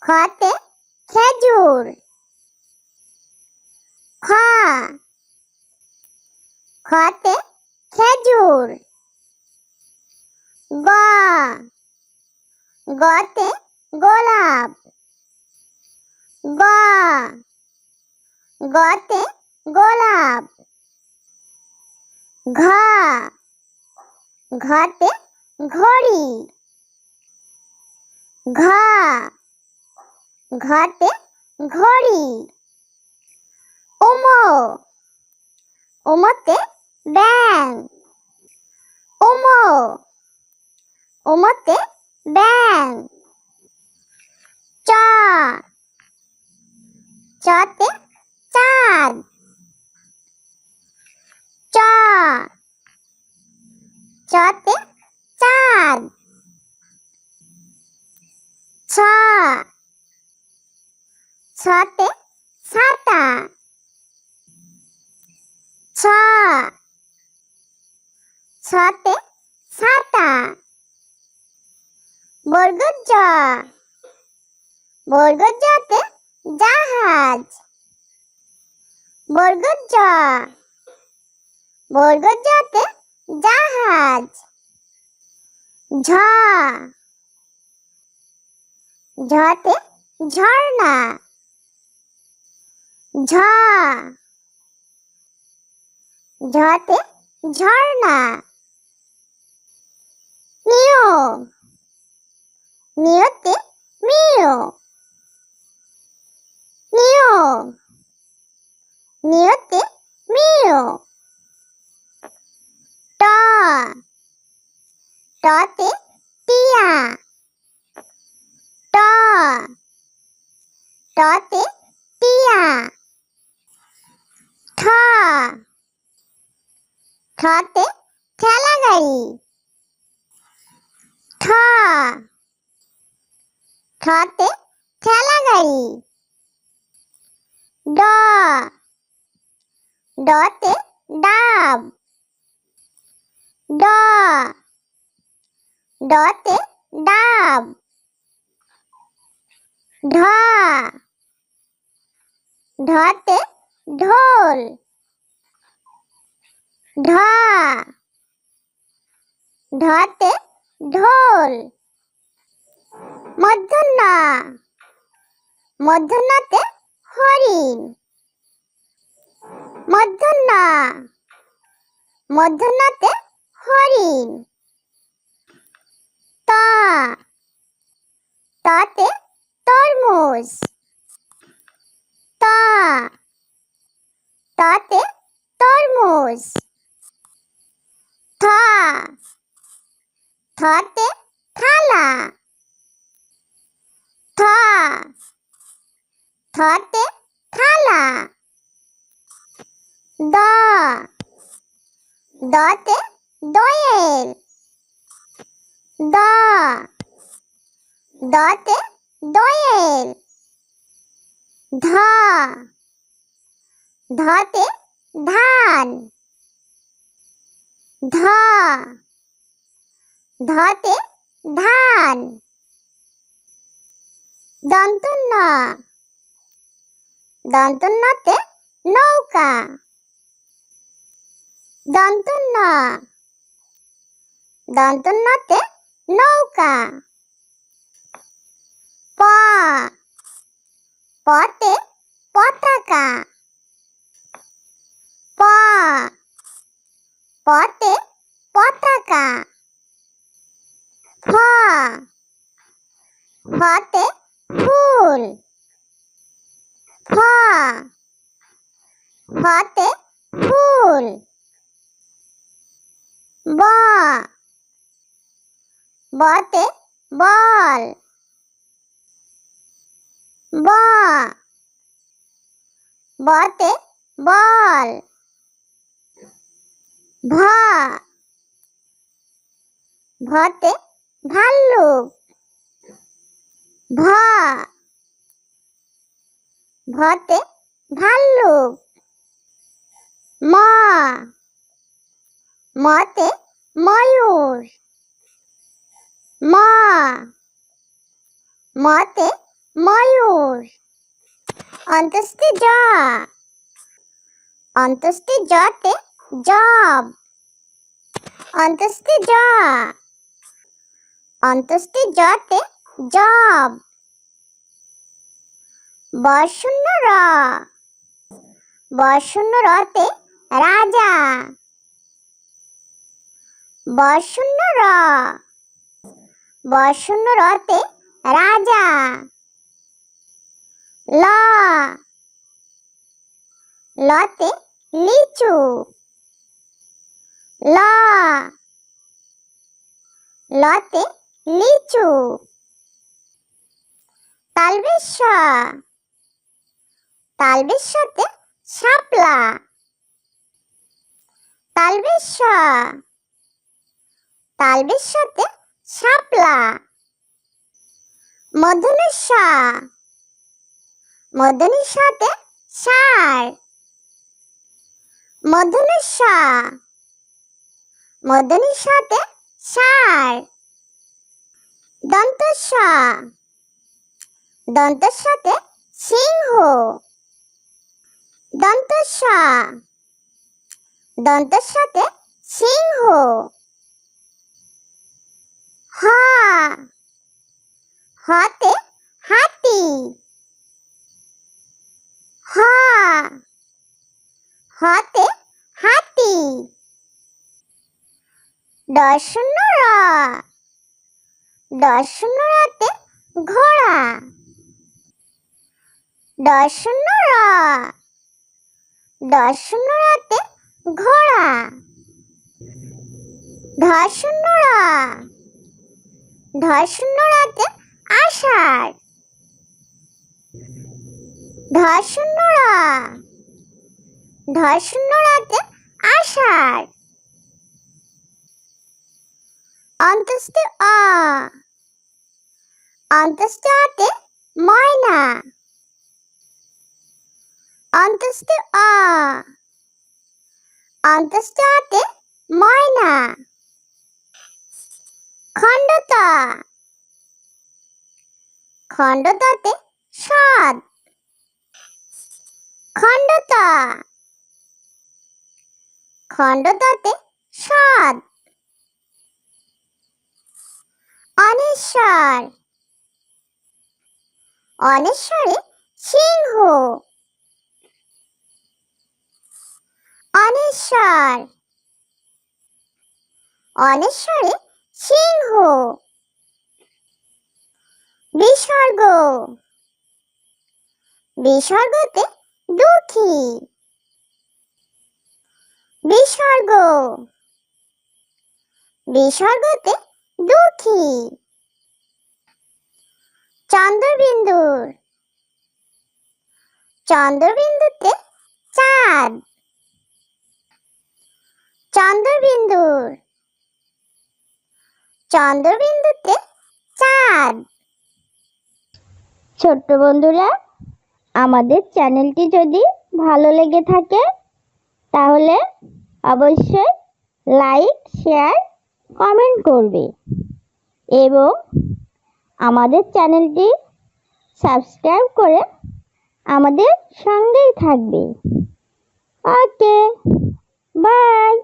খতে খেজুর। খ খতে খেজুর। গ গতে গোলাপ। গ গতে গোলাপ। ঘ ঘতে ঘড়ি। ঘ ঘতে ঘড়ি। উম উমতে ব্যাঙ। উম উমতে ব্যাঙ। চ চতে চাঁদ। চ চতে চাঁদ। ছ ছতে ছাতা। ছ ছতে ছাতা। বর্গ জ বর্গ জতে জাহাজ। বর্গ জ বর্গ জতে জাহাজ। ঝ ঝতে ঝর্ণা। ঝ ঝতে ঝর্ণা। নিয় নিয়তে মেয়। নিয় নিয়তে মেয়। ট টতে টিয়া। ট টতে টিয়া। ঠ ঠতে ঠেলা গাড়ি। ঠ ঠতে ঠেলা গাড়ি। ড ডতে ডাব। ড ডতে ডাব। ঢ ঢতে ঢোল। ঢ ঢতে ঢোল। মূর্ধন্য মূর্ধন্যতে হরিণ। মূর্ধন্য মূর্ধন্যতে হরিণ। ত ততে তরমুজ। ত ততে তরমুজ। থ থতে থালা। থ থতে থালা। দ দতে দোয়েল। দ দতে দোয়েল। ধ ধতে ধান। ধ ধতে ধান। দন্তন্য দন্তন্যতে নৌকা। দন্তন্য দন্তন্যতে নৌকা। প পতে পতাকা। প পতে পতাকা। ফ ফতে ফুল। ফ ফতে ফুল। ব বতে বল। ব বতে বল। ভ ভতে ভাল্লুক। ভ ভতে ভাল্লুক। ম মতে ময়ূর। ম মতে ময়ূর। অন্তস্থে জ, অন্তস্থে জতে জব। অন্তস্থে জ, অন্তস্থে জতে জব। বশূন্য র, বশূন্য রতে রাজা। বশূন্য র, বশূন্য রতে রাজা। ল, লতে লিচু। ল, লতে লিচু। তালবেশ স, তালবেশ সতে শাপলা। তালবেশ স, তালবেশ সতে শাপলা। মূর্ধন্য ষ, মূর্ধন্য সতে ষাঁড়। মূর্ধন্য ষ, মূর্ধন্য সতে ষাঁড়। দন্ত স, দন্ত সতে সিংহ। দন্ত স, দন্ত সতে সিংহ। হ, হতে হাতি। হ, হতে হাতি। দশূন্য র, দশূন্য রতে ঘোড়া। দশূন্য র, দশূন্য রতে ঘোড়া। ধশূন্য র, ধশূন্য রতে আষাঢ়। ধশূন্য র, ধশূন্য রতে আষাঢ়। অন্তস্থে অ, অন্তস্থে অতে ময়না। অন্তস্থে অ, অন্তস্থে অতে ময়না। খণ্ডত, খণ্ডততে সৎ। খণ্ডত, খণ্ডততে সৎ। অনেশ্বর, অনেশ্বরে সিংহ। অনেশ্বর, অনেশ্বরে সিংহ। বিসর্গ, বিসর্গতে দুঃখী। বিসর্গ, বিসর্গতে দুঃখী। চন্দ্রবিন্দুর, চন্দ্রবিন্দুতে চাঁদ। চন্দ্রবিন্দুর, চন্দ্রবিন্দুতে চাঁদ। ছোট্ট বন্ধুরা, আমাদের চ্যানেলটি যদি ভালো লেগে থাকে তাহলে অবশ্যই লাইক, শেয়ার, কমেন্ট করবে এবং আমাদের চ্যানেলটি সাবস্ক্রাইব করে আমাদের সঙ্গেই থাকবে। ওকে, বাই।